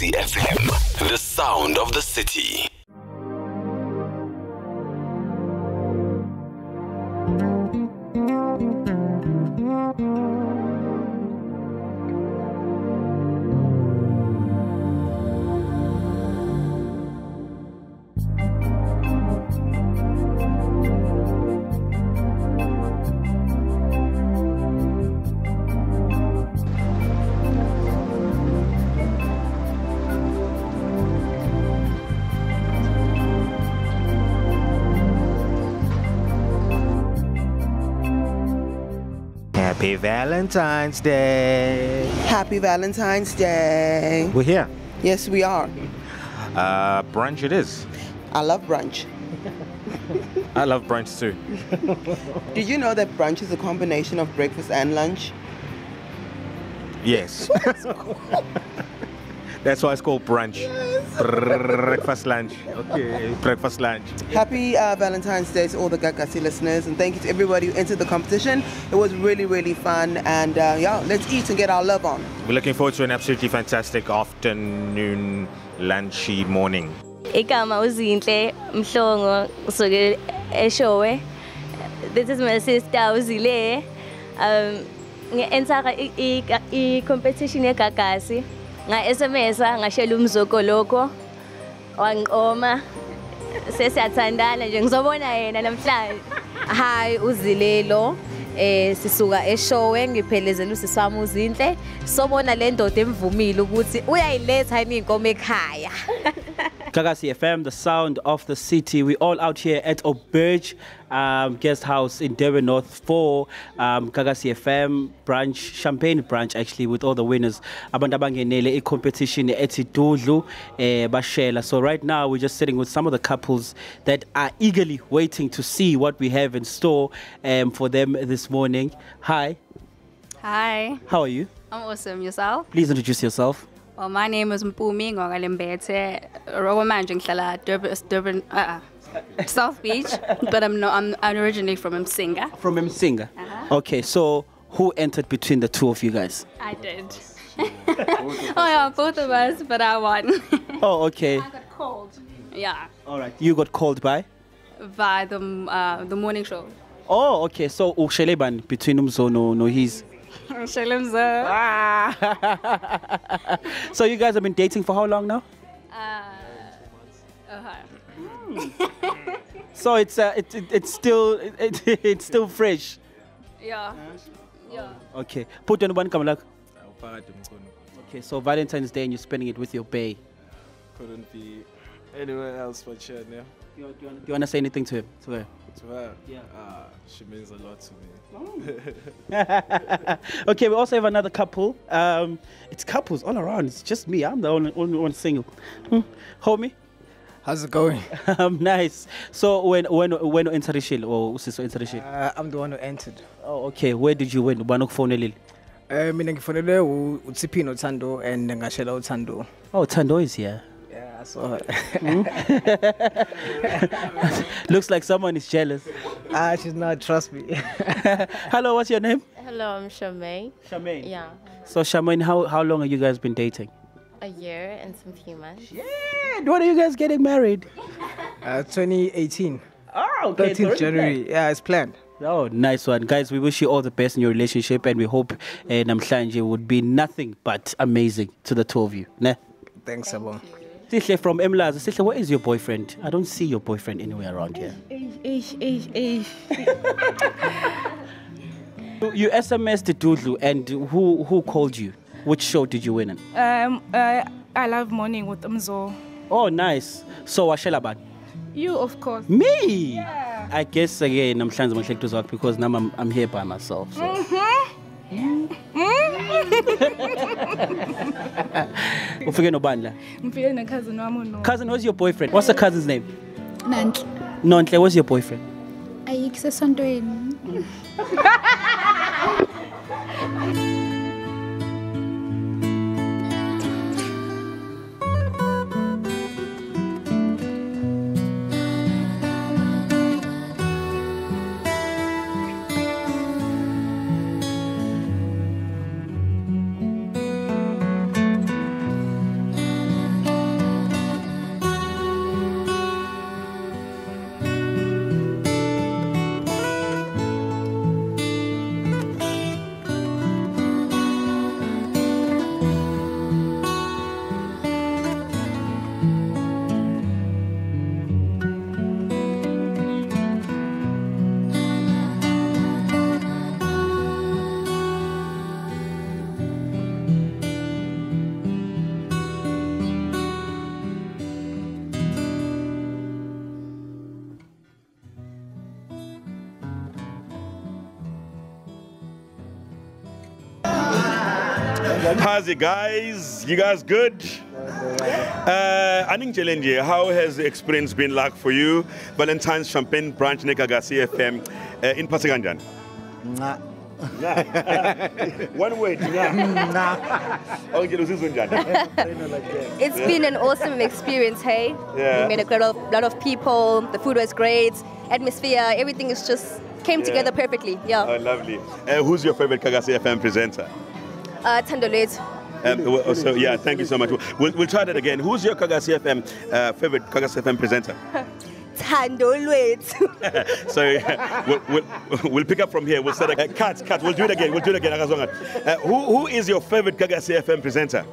Galaxy FM, the sound of the city. Happy Valentine's Day. Happy Valentine's Day. We're here. Yes, we are. Brunch it is. I love brunch. I love brunch too. Did you know that brunch is a combination of breakfast and lunch? Yes. That's why it's called brunch. Yes. Breakfast lunch. Okay, breakfast lunch. Happy Valentine's Day to all the Gagasi listeners, and thank you to everybody who entered the competition. It was really, really fun, and yeah, let's eat and get our love on. We're looking forward to an absolutely fantastic afternoon, lunchy morning. Igama uzinhle Mhlongo usuke eShowe. This is my sister Uzile. Nge-enter i-competition yeGagasi. Nga-SMS ngashela umzoko lokho wangiqoma sesiyathandana nje ngizobona yena namhlanje. Hi Uzilelo, sisuka eShowe ngiphelezela usiswami uzinhle sobona le ndoda emvumile ukuthi uyayiletha yini inkomo ekhaya. Gagasi FM, the sound of the city. We're all out here at Auberge Guest House in Durban North for Gagasi FM brunch, Champagne Brunch actually, with all the winners. Abantu abangenele a competition ethi Dudlu bashela. So right now we're just sitting with some of the couples that are eagerly waiting to see what we have in store for them this morning. Hi. Hi. How are you? I'm awesome. Yourself? Please introduce yourself. Well, my name is Mpumi Ngogalembete. Manje ngihlala Durban South Beach, but I'm originally from Msinga. From Msinga. Okay, so who entered between the two of you guys? I did. Oh yeah, both of us, but I won. Oh, okay. I got called. Yeah. All right. You got called by? By the morning show. Oh, okay. So usheleban between Mzolo no his. So you guys have been dating for how long now? So it's still fresh. Yeah. Yeah. Okay. Put on one camera. Okay, so Valentine's Day and you're spending it with your bae. Couldn't be anywhere else but here now. Do you want to say anything to him? To her? To her? Yeah. She means a lot to me. Okay, we also have another couple. It's couples all around. It's just me. I'm the only one single. Homie? How's it going? Nice. So when entered the show, or usiso entered the show? I'm the one who entered. Oh, okay. Where did you win? Banok phone lil. Mina ngifonele uTsipino Thando and ngashela uThando. Oh, Thando is here. Yeah, I saw her. Looks like someone is jealous. She's not, trust me. Hello, what's your name? Hello, I'm Charmaine. Charmaine? Yeah. So Charmaine, how long have you guys been dating? A year and some few months. Yeah, when are you guys getting married? 2018. Oh, okay. 13th January. Yeah, it's planned. Oh, nice one. Guys, we wish you all the best in your relationship and we hope Namhlanje would be nothing but amazing to the two of you. Ne? Thanks, Sabo. Sihle from Emlaza. Sihle, where is your boyfriend? I don't see your boyfriend anywhere around here. You SMS'd Dudlu, and who called you? Which show did you win in? I Love Morning with Mzolo. Oh, nice. So, Washelaban? You, of course. Me? Yeah. I guess again, I'm trying to to talk because now I'm here by myself. So. Ufike nobandla? Ngifike ne-cousin wami uNo. Cousin, what's your boyfriend? What's the cousin's name? Nantle. Nontle, what's your boyfriend? Ayikho sesontweni. How's it, guys? You guys good? Aning challenge, how has the experience been like for you? Valentines Champagne Brunch Kagasi FM in Pasiganjan. One word. It's been an awesome experience, hey? Yeah. We met a lot of people, the food was great, atmosphere, everything is just came together perfectly. Yeah. Oh, lovely. Who's your favorite Kagasi FM presenter? Thandolwethu. So yeah, thank you so much. We'll try that again. Who's your Kagasi FM favorite Kagasi FM presenter? Thandolwethu. So we'll pick up from here. We'll start again. Cut. We'll do it again. Who is your favorite Kagasi FM presenter?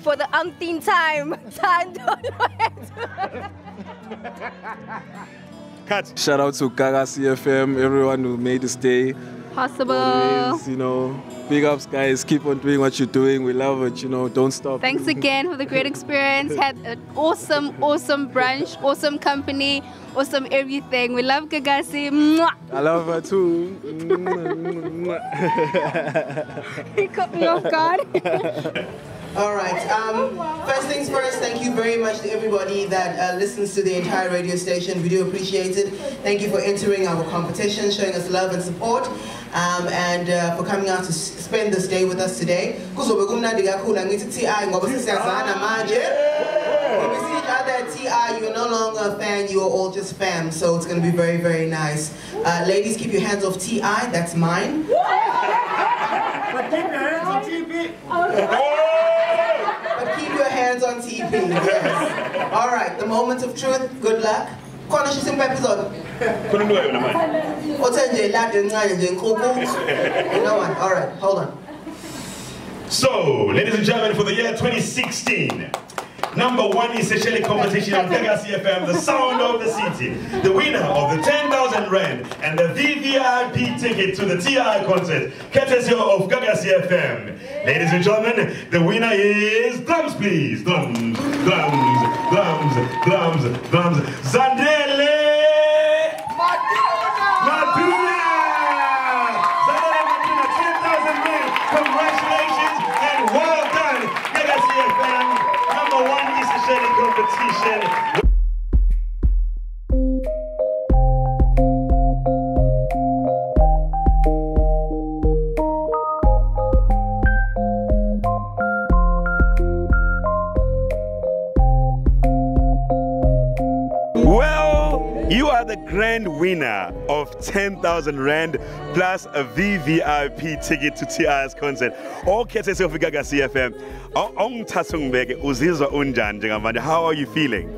For the umpteenth time, Thandolwethu. Cut. Shout out to Kagasi FM, everyone who made this day possible. Always, big ups, guys. Keep on doing what you're doing. We love it. Don't stop. Thanks again for the great experience. Had an awesome brunch, awesome company, awesome everything. We love Kagasi. Mwah. I love her too. He caught me off guard. All right. First things first, thank you very much to everybody that listens to the entire radio station. We do appreciate it. Thank you for entering our competition, showing us love and support, and for coming out to spend this day with us today. When we see each other at TI, you're no longer a fan, you are all just fam. So it's going to be very, very nice. Ladies, keep your hands off TI. That's mine. But keep your hands on TP. But keep your hands on TP, yes. All right, the moment of truth, good luck. You know what? All right, hold on. So, ladies and gentlemen, for the year 2016, number one essentially competition on Kagasi FM, the sound of the city. The winner of the 10,000 Rand and the VVIP ticket to the TI concert, courtesy of Kagasi FM. Ladies and gentlemen, the winner is, drums please, drums. Zandele Maduna! Zandele Maduna, 10,000 Rand. Congratulations and well done, Kagasi FM. Number one essentially competition. You are the grand winner of 10,000 Rand plus a VVIP ticket to TI's concert. All courtesy of Kagasi FM. How are you feeling?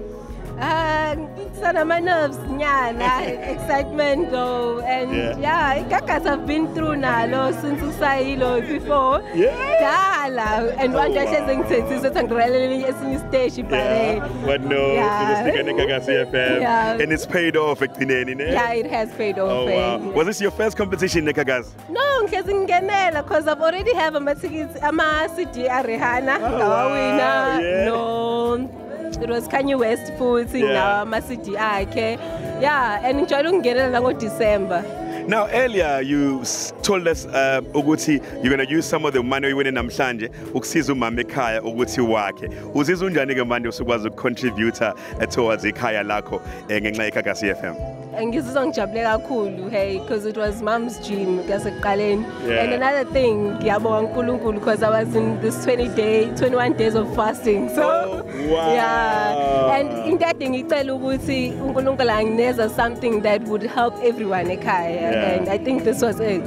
My nerves, excitement though, and Kakas have been through now since Usailo before. And one day saying it's a stage, but no, Kagasi FM, and it's paid off. Yeah, it has paid off. Oh, wow. Was this your first competition, Kagas? No, because I've already have a ticket. I'm a city Arihana. No. It was Kanye West food in our city. And enjoying getting along December. Now earlier you told us ukuthi you're going to use some of the money you win in namhlanje ukusiza umama ekhaya ukuthi wakhe. Uzizwa unjani ke manje usukwazi ukucontributor towards ekhaya lakho ngenxa yeKagasi FM? Ngizizwa ngijabule kakhulu because it was mom's dream kasekuqaleni. And another thing ngiyabonga uNkulunkulu because I was in this 21 days of fasting. So and in that thing ngicela ukuthi uNkulunkulu angineza something that would help everyone ekhaya. And I think this was it.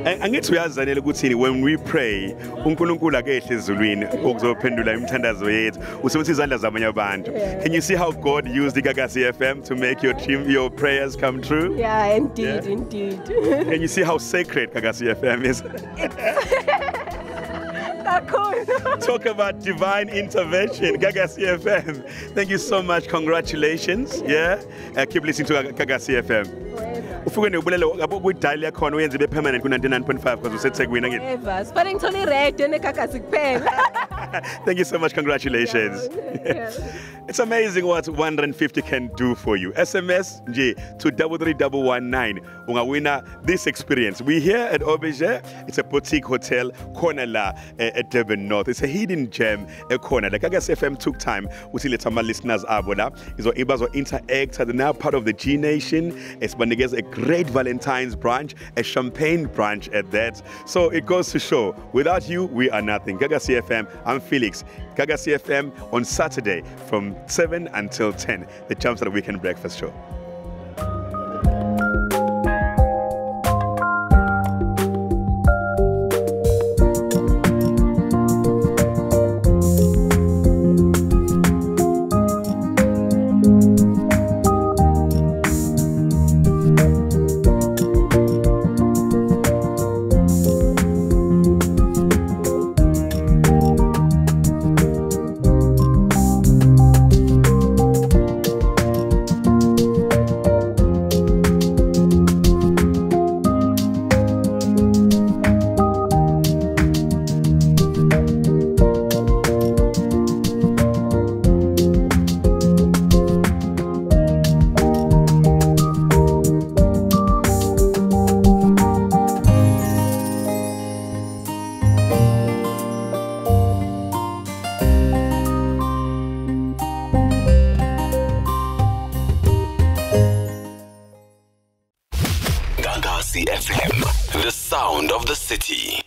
Angithi uyazanele ukuthi when we pray uNkulunkulu akehle ezulwini ukuzophendula imithandazo yethu usebenzisa izandla zabanye abantu. Can you see how God used the Kagasi FM to make your prayers come true? Yeah, indeed. Can you see how sacred Kagasi FM is? Talk about divine intervention, Kagasi FM. Thank you so much. Congratulations. Keep listening to Kagasi FM. Ufuke nebulele yabo kudali yakhona uyenze be permanent ku 99.5 because useThekwini ngithi. Ever. Sifane ngithole red nekakasi kuphela. Thank you so much. Congratulations. It's amazing what 150 can do for you. SMS nje to 33119. Ungawina this experience. We're here at Auberge. It's a boutique hotel corner la at Durban North. It's a hidden gem a corner. Like Kagasi FM took time to let some listeners abola. Is what able to interact. They're now part of the G Nation. It's a great Valentines brunch, a Champagne Brunch at that. So it goes to show, without you, we are nothing. Kagasi FM, I'm Felix. Kagasi FM on Saturday from 7 until 10, the Jumpstart Weekend Breakfast Show. FM, the sound of the city.